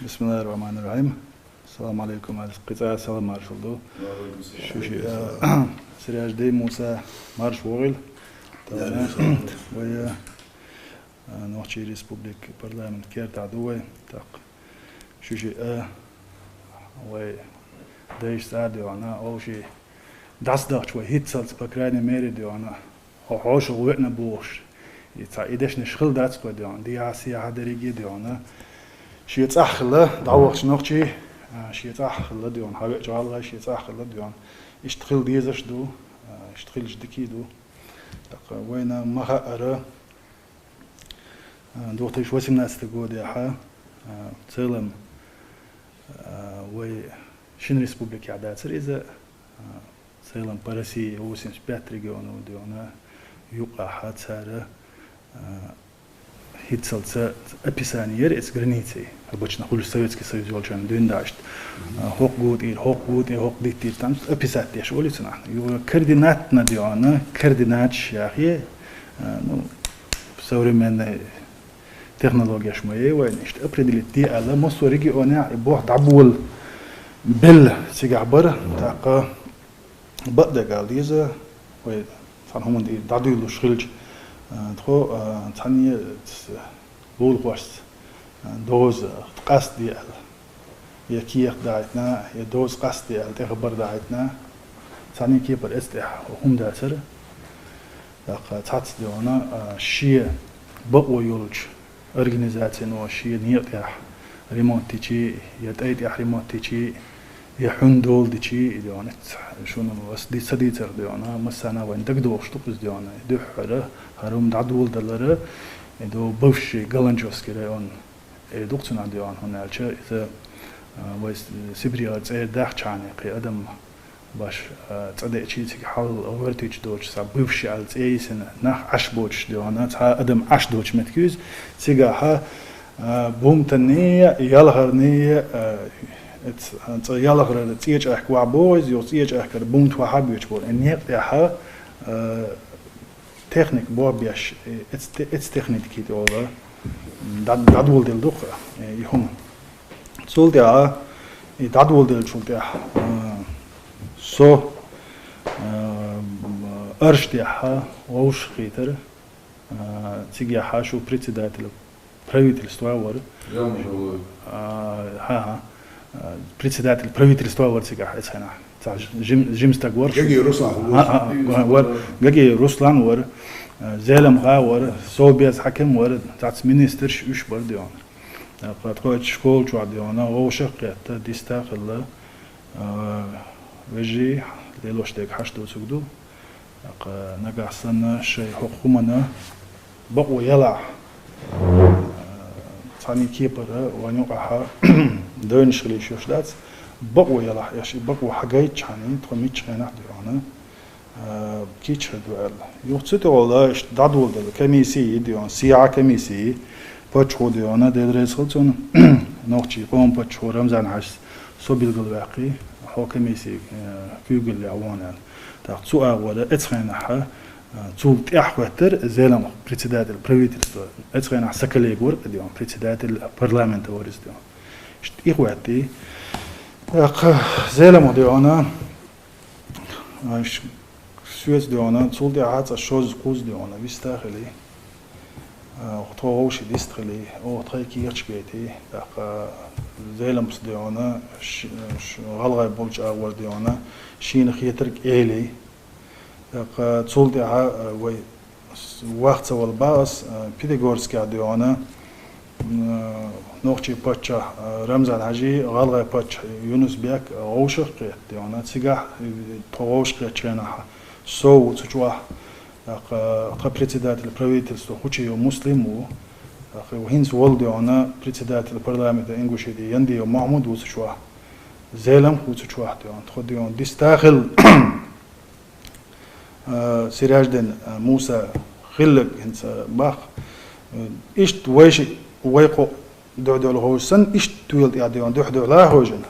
بسم الله الرحمن الرحيم. السلام عليكم على القطاع سلام مارشلدو. شو شيء سراج دي موسى مارش وغل. تمام. ويا نوحشي ريسبوبليك برلمان كيرت عدوي تاق. شو شيء وي دايش سادي وانا أو شيء داس شوي هيت سالت بكراني ميري دي وانا هوش وقنا بوش. يتعيدش نشغل داتس بدي وانا دي عسيا حدريجي دي وانا. شيء تأخله دعوة نوختي شيء تأخله ديون حبيت جعله شيء تأخله ديون يشتغل ديزش دو يشتغل جدكي دو وين ما خأره دوختي شو اسمنا استجود يا حا تسلم وي شن ريسبوبليك عدات إذا تسلم برسي هو سنش باتريجون وديونا يقع حد ساره هيتسلت أبيسانير إس غرنيتي أبوش نقول السويتسكي سويت والشان دين داشت هوق بود هوق ديتير تام أبيسات يش ولي سنة يو كردينات نديانا كردينات شاخية نو سوري من تكنولوجيا شوية وين إشت أبردلتي على مصوريجي أنا يبوح دعبول بال سيجعبر تاقا بقدر قال ديزا وين فهم دي دعديلو شغلج تخو تاني لول قوست دوز قصد ديال يكيخ داعتنا يدوز قصد ديال تخبر داعتنا تاني كيبر استح وهم داتر داق تاتس ديونا شي بقو يولج organization وشي نيقح ريمونتيجي يتأيد ريمونتيجي يحندول ديشي ديونت شنو بس دي سديتر ديونا مسانا وين دقدو شطوبز ديونا دحره هروم دعدول دلره دو بوشي غلانجوس كيرون دوقتنا ديوان هنالچ اذا ويس سيبريا تاع داخچاني قي ادم باش تصدقشي تي حول اورتيج دوش سا بوشي على تيسن نخ عشبوش ديونا تا ادم عشدوش متكوز سيغا بومتنيه يلهرنيه أنت يلا غير تيجي أحكوا عبوز يو تيجي أحكي بومت وحاب يجبر إني أحا تكنيك بوابيش إتس تكنيك كده ولا دادول دل دخ يهم سولت يا دادول دل شولت يا سو أرشت يا ووش خيتر تيجي أحا شو председатель правительства ور ها председатель правительства ورسيجا هنا تاع جيمس تاغور جاكي روسلان ور زالم غاور صوبياز حكم ور تاع مينستر شوش برديون قد قوت شكول شو عديونا هو شقيت ديستاخل وجي ليلوش ديك حشدو سجدو نقع سنة شيء حكومنا بقوا يلع ثاني كيبر ونوقعها دون شغلي شوش دات بقوا يلا ياشي بقوا حاجات يعني تخميتش غير ديونا كيتش دوال يوتسيتو ولا دادول دل كميسي ديون سيا كميسي باتشو ديونا ديدريس خلصون نوختي قوم باتشو رمزان حس صوبيل الواقي هو كميسي كيوغل يعوانا تاع سوء ولا اتخينها تولت أحوتر زلم председатель правительства أتخينا سكلي جور ديون председатель парламента ورز ديون شت إخواتي زلم ديونا سويس ديونا تولت عاد الشوز قوز ديونا بيستاخلي وطوش ديستخلي أو تريكي يرشبيتي زلم ديونا غلغة بولج أول ديونا شين خيترك إلي تولدي وي وقت والباس بيدغورسكي ديونا نوختي باتشا رمزان حاجي غالغا باتش يونس بيك اوشق ديونا تسيغا تووشق чена سو تشوا председатель правительства хоче муслиму وهينس ولديونا председатель парламента ингушеди яндио محمود وسچوا زيلم وسچوا ديون خديون ديستاخل سراجدن موسى خلق هنس باخ إشت ويش ويقو دعدو الهوسن إشت تويل يعديون دعدو لا هوجن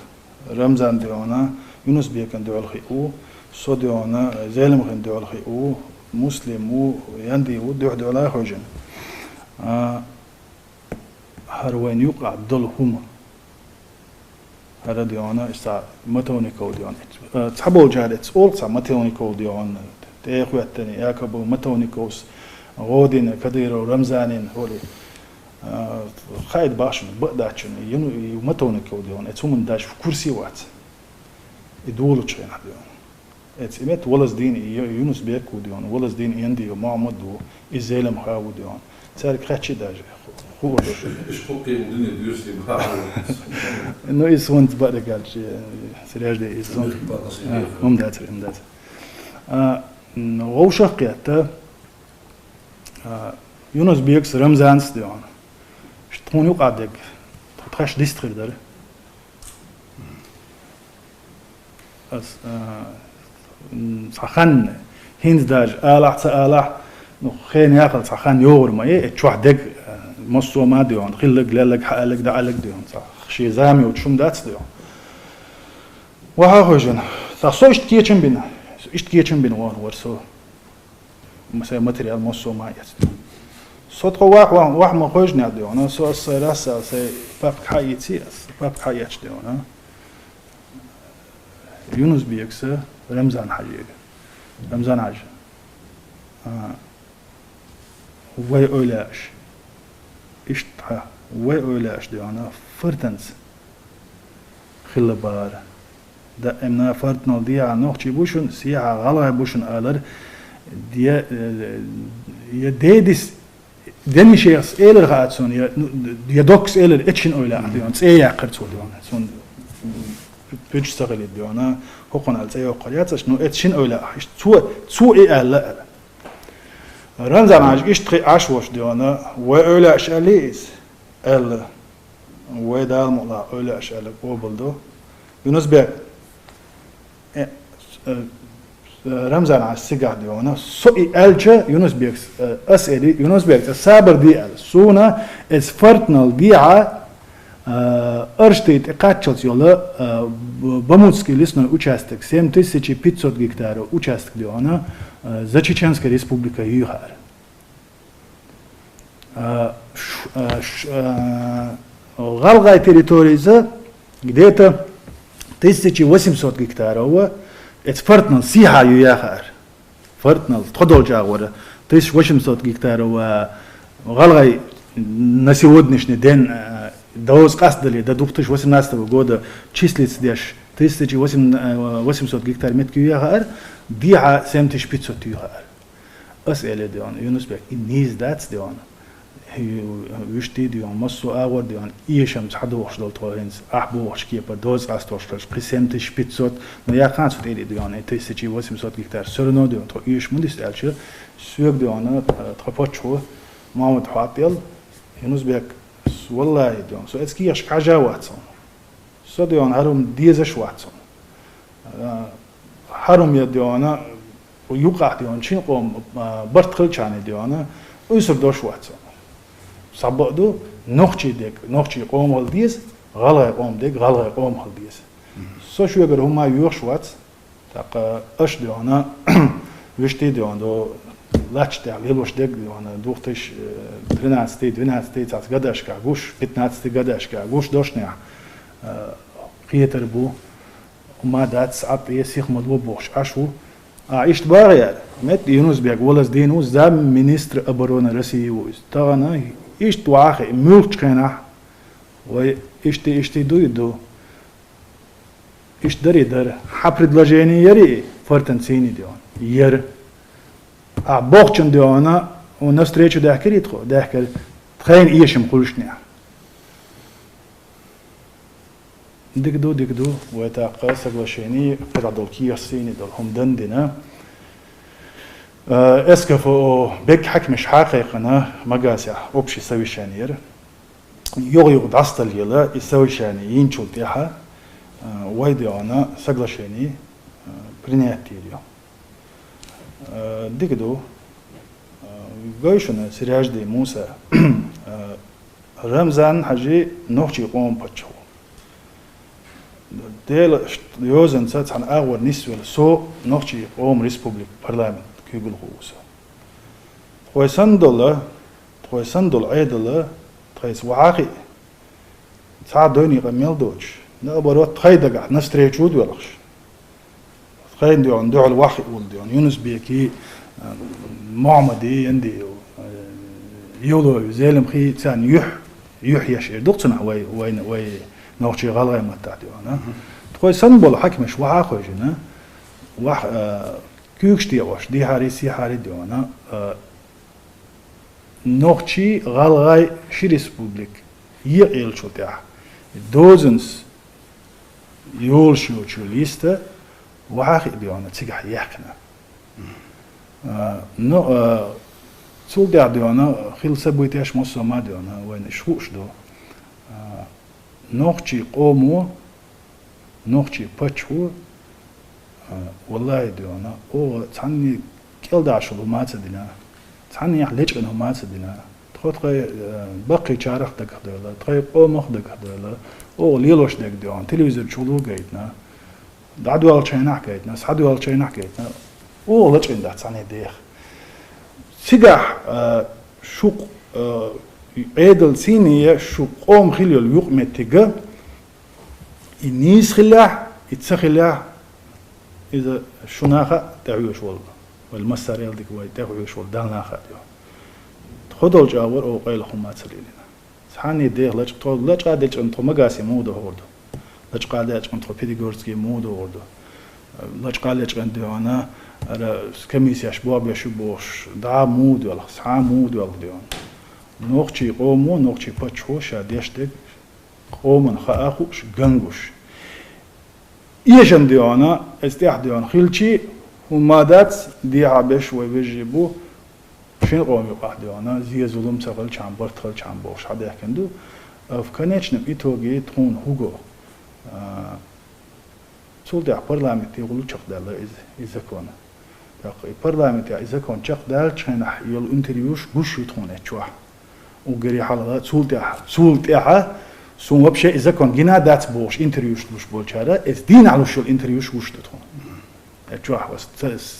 رمزان ديونا يونس بيكن دعو الخيئو صو ديونا زالم خن دعو الخيئو مسلم يندي دعدو لا هوجن هروين يقع دل هما هذا ديانا إسا متونيكو ديانا تحبول جالت أول سا متونيكو ديانا تأخواتني ياكبو متونيكوس غودين كدير ورمزانين هولي خايد باشن بقداتشن ينو متونيكو ديانا اتسومن داش في كرسي وات يدولو تشين ديانا اتس إمت ولز دين يونس بيكو ديانا ولز دين يندي ومعمد وإزيلم خاو ديانا تارك خاتشي داجي خوش إيش خوكي الدنيا ديوسي بحاول إنه إيسونت بقى قال شيء سريع ده إيسونت ممدات غوشة قيادة يونس بيكس رمزانس ديان شتون يقعدك تخش ديستري دار أس صخن هينز داج آلح نو خين ياكل صخن يور ما إيه تشوح دك مصو ما ديان خلق لك حقلك دعلك ديان صح شيء زامي وتشوم دات ديان وها هوجن صح إيش تكيتشن بينا إيش تكيتشن بينا ورسو مثلا ماتريال مصو ما يست صوت واحد ما هوجن ديان سو السراسة سي باب حياتي باب حياتي ديان يونس بيكس رمزان حاجة رمزان حاجة وي أولاش إشتها وي أولاش ديانا فرتنس خل بار دا امنا فرتنال ديا نوخشي بوشن سيها غلا بوشن آلر ديا ديدس دمي شيخ إيلر غاتسون يا دوكس إيلر إتشن أولاش ديانا سيا قرتو ديانا سون بيجستغل ديانا هوقن على سيا وقرياتش نو إتشن أولاش تو إيه ألا رمزان عاج إشتري عشوش ديانا وأولا أشاليس ألا ويدال مقلا أولا أشالك وبلدو يونس بيك رمزان عاج سيقع ديانا سوئي ألجا يونس بيك أسئلي يونس بيك السابر دي أل سونا إز فرتنال ديعا أرشتيت إقاتشلت يولا بموتسكي لسنا участок 7500 гектаров участок диана за Чеченская республика Югар. Галгай территория где-то 1800 гектаров. Это фортнал сиха Юяхар. Фортнал тходол джагора 1800 гектаров. Галгай на сегодняшний день до сказали до 2018 года числится деш 1800 гектар метки Юяхар. ديعة 7500 يوهار أسئلة ديان يونس بيك النيز داتس ديان ويشتي ديان مصو آور ديان إيشم تحدوش دول توهينز أحبوش كيبا دوز أستوش برسيمت 500 نيا كانت فتيلي ديان 1800 гектар سرنو ديان تو إيش مندس ألش سوق ديان تخبطشوا محمد حاطيل يونس بيك والله ديان سو إتسكي يشك عجاواتهم سو ديان هرم ديزش واتهم حرم يديانا ويوقع ديان شين قوم برتخل شاني ديانا ويصير دوش واتسون صبقدو نخشي ديك نخشي قوم هالديز غلا قوم ديك غلا قوم هالديز سو شو يقدر هما يوش وات تاق اش ديانا وشتي ديان دو لاتش تاع ليلوش ديك ديانا دوختش 12 تاع قداش كاغوش 15 قداش كاغوش دوشنيا قيتر بو وما دات ساعات يسيخ مطلوب بوش عشو عيشت باغيال مت يونس بيك ولز دينو زام مينستر ابرون رسيوز تانا ايشت واخي ملك كنا و اشتي دو ايش دري در حبرد لاجيني يري фортенцини дион ер а богчен диона у на встречу дахкеритхо дахкер тхайн иешим кулшня дигду ويتعقى соглашение فدولكيه الصيني دول هم دندنا اسكفو بك حكمش حقيقنا مقاسع общий совещание يوغ داستل يلا совещание ينчул тяха ويديона соглашение принятие дигду гойшуна сиряжди муса рамзан хажи нохчи قوم пачо ديل يوزن سات عن أول نسوة سو نخشي قوم ريسبوبليك برلمان كيقول غوسا خوي سندل عيدل تخيس وعاقي ساعة دوني غميل دوش наоборот хайдага навстречу дюлахш خاين ديون دعوا الواحد ولديون يونس بيكي معمدي عندي يولو زالم خي تان يح يشير دقتنا وين نوشي غالغي متاع ديون تقول سنبول حكمش وعا خوجنا وح كيوكش ديواش دي هاري سي هاري ديون نوشي غالغي شي ريسبوبليك يقيل شو تاع دوزنس يول شو ليسته وعاخي ديونا تسيح يحكنا نو سول ديونا خيل سبويتاش مصر ما ديونا وين شوش دو نوخشي قومو نوخشي باتشو والله ديونا او تعني كيل داشو ما تدينا تعني يحلج انه ما تدينا تخوتقي باقي شارخ دك دولا تخي قومخ دك دولا او ليلوش دك ديون تلفزيون شولو قايتنا دعوة الشيء حكيتنا سعدوا الشيء حكيتنا أو ليش عندها تصنع ديخ سجح شوق عدل سينية شوق قوم خليل اليوم متجا الناس خلاه يتسخلاه إذا شناخة تعيش والله والمسار يلدك وايد تعيش والله دلنا خديو خدوا الجوار أو قيل خمات سليلنا سحني ديخ ليش قادش أنتم مقاسي موده هردو ليش قالش أنتم بيديغورسكي موده وردو ليش قالش عندي أنا كميسي أشباب يشبوش دا مود ولا ساعة مود ولا ديون نوخشي قومو نوخشي بتشو شاديشتك قومن خاخوش جنگوش إيش عندي أنا استيح ديون خيلشي ومادات دي عبش ويجيبو شين قوم يقع ديونا زي ظلم سغل شام برتخل شام بوش حدا يحكندو فكانش نبيتوجي تكون هوجو سولدي برلامتي يقولوا شقدال إذا كون برلامتي إذا كون شقدال شين يل انتريوش بوش يتخون اتشوح وقري حالة سولدي سون وبشي إذا كون جنا دات بوش انتريوش بوش بولشارة إذ دين على شو الانتريوش وش تتخون اتشوح بس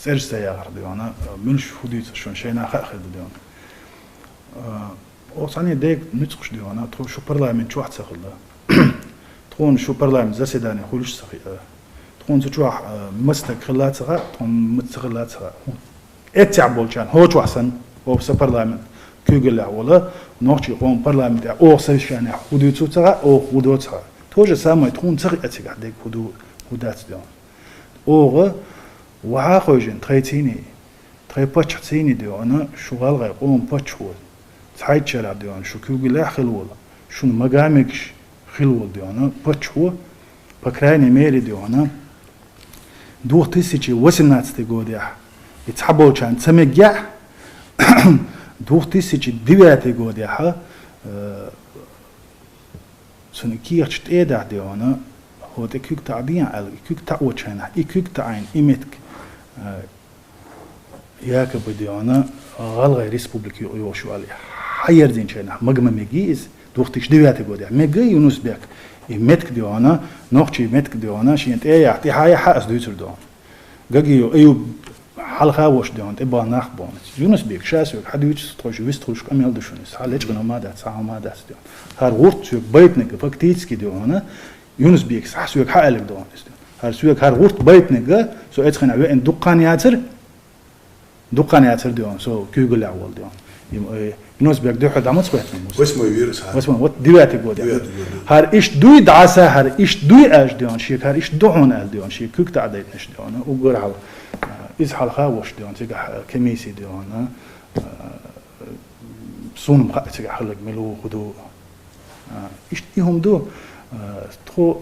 سرسة يا غرديونا منش فوديت شون شينا خاخد ديون وصاني ديك نتخش ديونا تخو شو برلامنت شو حتسخل تخون شو برلامنت زسداني خولش سخي تخون تشوح مستك خلات سخا تخون متسخلات سخا اتعب بولشان هو شو أحسن هو بس برلامنت كيقول ولا نوختي قوم برلامنت أو سرشان خوديت سخا أو خودوت سخا توجه سامي تخون سخي اتسخ ديك خودات ديون أوغ وعاخوجن تريتيني تري باتشتيني ديونا شو غالغي قوم باتشول تحيد شرع ديونا شو كيوغي خلول شو مقامكش خلول ديونا باتشول بكرايني ميري ديونا دوغ تيسيجي وسنات تيقوديح يتحبو كان تسميقيح دوغ تيسيجي ديواتي قوديحا سنو كيرش تيدع ديونا هو تكيك تعدين على كيك تعود شينا كيك تعين إمتك ياك بديانا غالغي ريسبوبليك يوشوا عليه حير زين شينا مجمع مجيز دوختش ديواتي قودي مجي يونس بيك إمتك ديانا نوختي إمتك ديانا شينت يعطي حياة حاس دوتر دون جاجيو أيوب حلقة وش ديان تبغى نخبون يونس بيك شاسوك حد يجلس تروش ويستروش كم يلدو شونس حالش كنا ما دات ساعة ما دات ديان هار غورت سوق بيتنك فكتيتسكي ديانا يونس بيك صح سويك حقلك دون هر سويك هر غورت بيتنك سو اتخن عوي ان دقان ياتر دون سو كيقول اول دون يونس بيك دو حد عمص بيتنك واسمه فيروس واسمه وات ديواتي بود هر ايش دوي دعسه هر ايش دوي اج دون شي هر ايش دعون ال دون شي كيك تعديت نش دون وقر على از حلقه وش دون تيق كميسي دون صون مخاتك حلق ملو خدو ايش هم دو تخو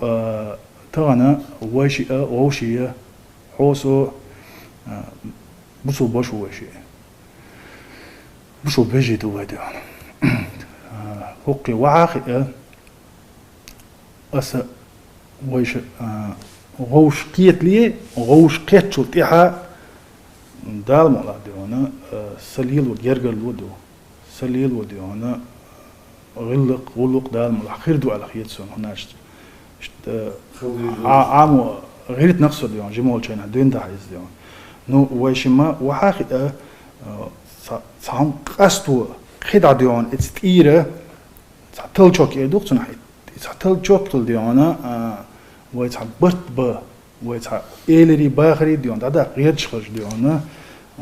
تغنى ووشية حوسو بسو بشو وشي بسو بيجي دو هديان هقي وعاقي أسا ويش غوش قيت لي غوش قيت شلتيها دال مولا ديوانا سليل وجرجل ودو سليل وديوانا غلق دال مولا خير دو على خيت سون هناش عامو غيرت نفسه ديون جمول شينا دين ده عايز ديون نو ويشما وحاخد صام قستو خدع ديون اتستيره تل شوك يدوق تنحي تل شوك تل ديونا ويتح برت با ويتح إيلري باخري ديون هذا غير شخص ديون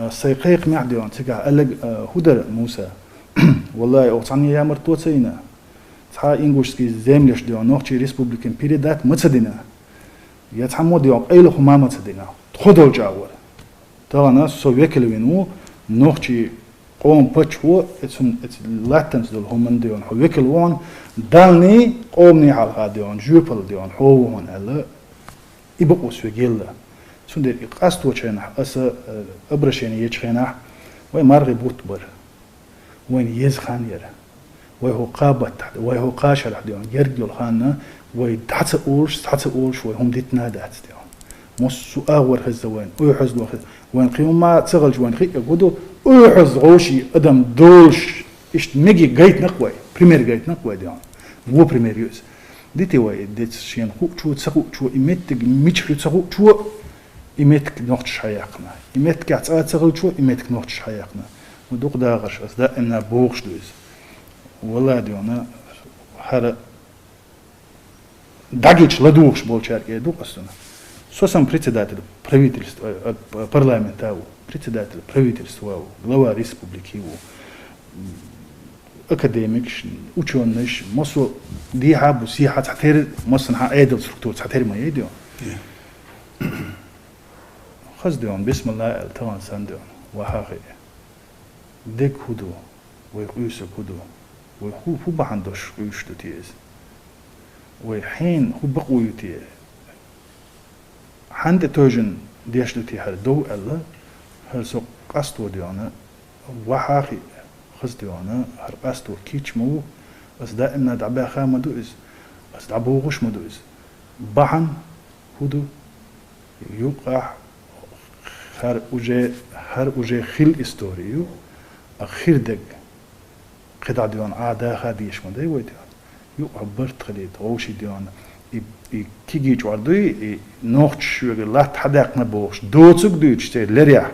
سيقيق مع ديون تقع ألق هدر موسى والله أوصاني يا مرتوتسينا تها إنجوشكي زملش ديون نوخشي ريسبوبليكن بيريدات متصدنا يتحمو ديون أيلو خما متصدنا خدو جاور تانا سويكلوينو نوخشي قوم بتشو اتس لاتنس دول همن ديون حويكلوون دالني قومني على هاديون جوبل ديون هون ألا يبقوا سويجيلا سندر قاستو تشينا أس أبرشيني يتشينا وين مرغي بوتبر وين يزخان يرى وهو قابت وهو قاشر ديون يرجل خاننا ويتحت أورش وهم ديتنا دات ديون مس أغور خزوين ويحز لو خز وين قيوم ما تغلج وين خي يقولوا ويحز غوشي أدم دولش إشت ميجي جايت نقوي بريمير جايت نقوي ديون هو بريمير يوز ديتي واي ديت شين خو شو تسخو شو إمتك ميتش تسخو شو إمتك نقطش حياقنا إمتك عتسغل شو إمتك نقطش حياقنا ودوق داغش أس دا إمنا بوغش دوز والله ديونا هر داجيش لدوغش болчарке دوق أستنا سوسам председатель правительства парламента председатель правительства глава республики академик ученый мосо ديها بسيحة تحتير مصنع عادل ستركتور تحتير ما يديون خز ديون بسم الله التوان سندون وحاقي ديك هدو ويقيسك هدو وهو بعندوش قيش تيز وحين هو بقويتي حند توجن ديش تي هر دو الله هر سو قصدو ديونا وحاقي خز ديونا هر قصدو كيش مو بس دائما دعبا خام دوز بس دعبو غش مدوز بعن هدو يوقع هر اوجه خيل استوريو اخير دق قطع ديون عاده خاديش مدي ويديون يوقع برت خليت غوشي ديون كيجي جواردوي نوخش شوغ لا تحداق نبوش دوتسك دوتش تي لريح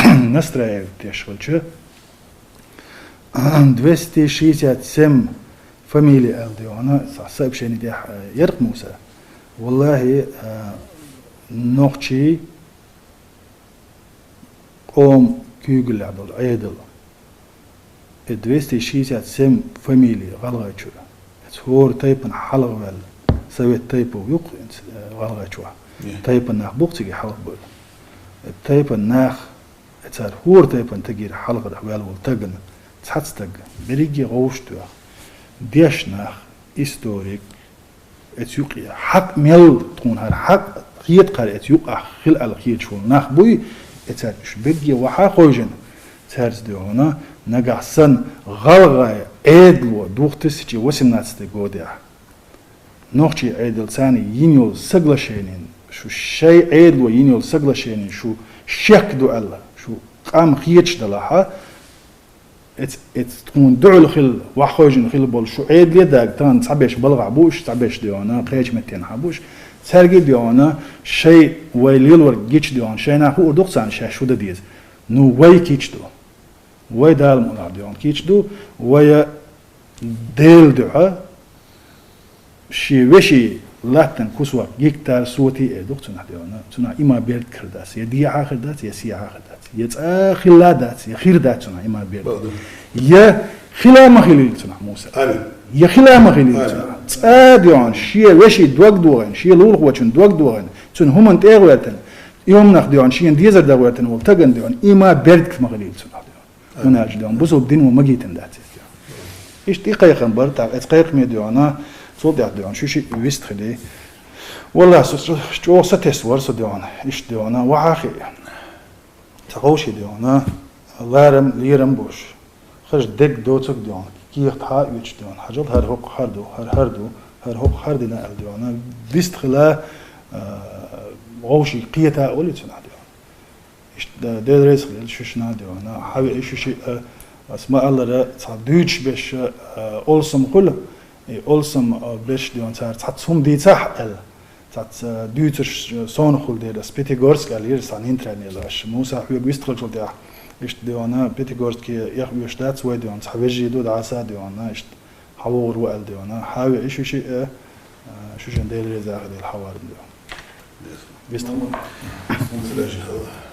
نسترايف تشغلچه 267 فاميلي الديونا صعب شيء دي يرق موسى والله نوخشي قوم كيغل عدل عيدل 267 فاميلي غلغاچو هور تايبن حلغل سويت تايبو يق غلغاچو تايبن ناخ بوقتي حلغ بول تايبن ناخ اتار هور تايبن تغير حلغ دحوال ولتغن تحتستغ بريجي غوشتو ديش ناخ هيستوريك اتيوقي حق ميل تكون هر حق خيط قال اتيوقع خل الخيط شو ناخ بوي اتار شبيجي وحا خوجن تارز ديونا نقعسن غلغا عيدلو دوختسجي وسمناتستي قوديا نوخشي عيدل ثاني ينيول سقلشينين شو شي عيدلو ينيول سقلشينين شو شك دو الله شو قام خيتش دلاها ات تكون دعو خل وحوجن خل بول شو عيد يداك تان تعبيش بلغع بوش تعبيش ديونا قيش متين حبوش سرقي ديونا شي ويليل ورقيتش ديونا شينا هو دوقسان شو ديز نو وي كيتش دو وي دال مولار ديون كيتش دو وي ديل دعا شي وشي لاتن كسوا جيكتار صوتي دوقسنا ديونا تنا إما بيرد كرداس يدي آخر دات يسي آخر دات يتآخر لا دات يخير دات تنا إما بيرد يا خلا ما خليل تنا موسى يا خلا ما خليل تنا تاديون شي وشي دوق دوغن شي لول خوچن دوق دوغن تن هم تيغوتن يوم نخديون شي ديزر دوغتن ولتغن ديون إما بيرد ما خليل تنا ديون هناك ديون بوسو بدين ومجيتن دات إيش دقيقة برتع دقيقة ميديونا صوت ديون شو شيء ويستخدي والله شو ستسور صديون إيش ديونا وعاخي تقوشي ديونا لارم ليرم بوش خرج دق دوتك ديون كيخت ها يوش ديون حجل هر هوق هردو هر هوق هردنا ديونا بيستخلا غوشي قيتا أولي تنا ديون إيش درس شو شنا ديونا حاول إيش شيء اسماء الله را تصديش بش أولسم كله أولسم بش ديون صار تصهم دي صح ال تص ديوتش صون خل دي سبيتيغورسك عليه صان إنترني لاش موسى حبي بيستخل شو ده إيش ديونا بيتيغورسك يخبي شتات سوى ديون صحبي جدود عسى ديونا إيش حوور وقال ديونا حاول إيش شيء شو جن ديل رزاق ديال الحوار. Yes. بيست Ondan sonra